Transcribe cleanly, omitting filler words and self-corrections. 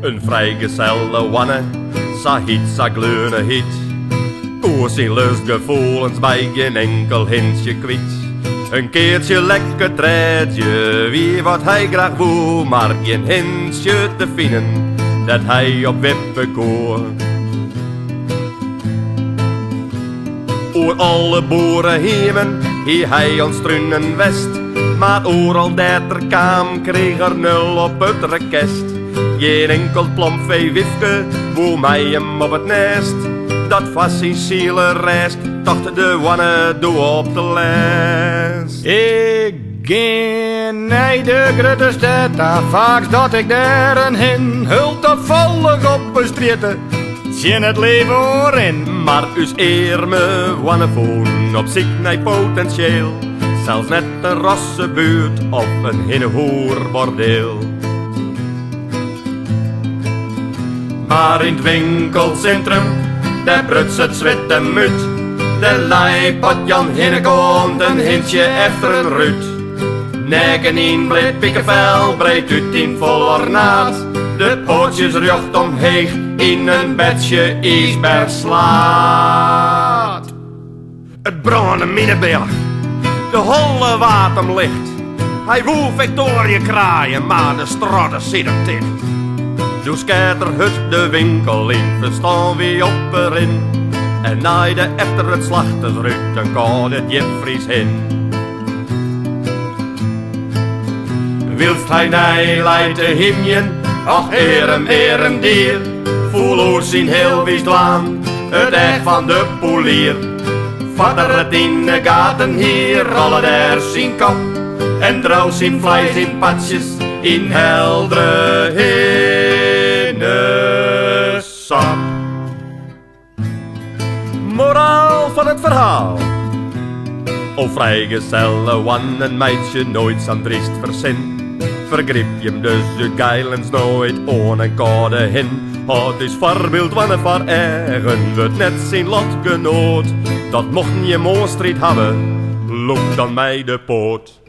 Een vrijgezelle wanne, sa hiet, sa gleune hiet. Koers in lustgevoelens bij geen enkel hintje kwiet. Een keertje lekker treedje, wie wat hij graag woe, maar geen hintje te vinden, dat hij op wippen koor. Oor alle boerenhemen, hier hij ons strunnen west, maar overal dat er kwam, kreeg er nul op het rekest. Geen enkel plompvee wifke, woe mij hem op het nest, dat was zijn zielenrest, dacht de wanne doe op de les. Ik ging naar de grote stad, daar vaak dat ik daar een hin, hult toevallig op een strieten, zien het leven erin. Maar us eer me wannevoon op zich naar potentieel, zelfs net een rassenbuurt of een hinnehoerbordeel. Maar in het winkelcentrum, daar pruts het zwitte mut, de lijpot Jan Hinnekomt een hintje efter een ruut. Neken in breed pikkenvel, breed uit in vol ornaat, de pootjes rjocht omheeg in een bedje ijsbergslaat. Het brandde Minneberg, de holle watem ligt. Hij woe Victoria kraaien, maar de straten zitten dicht. Doe scaterhut de winkel in, verstaan wie op erin. En naaide efter het slachtersrut, dan kan het Jeffries heen. Wilst hij nij leidt de himjen, ach eren dier. Voel hoe zien heel wie dwaan, het echt van de poelier. Vader het in de gaten hier, rollen er zien kop. En drouw zien vlees in patjes, in heldere hinnesap. Moraal van het verhaal. O vrijgezelle wan, een meidje nooit aan driest verzin. Vergrip je hem dus je geilens nooit on en kade hin. Het is voorbeeld wanneer voor eigen wordt net zijn lotgenoot. Dat mochten je moostrijd hebben, loop dan mij de poot.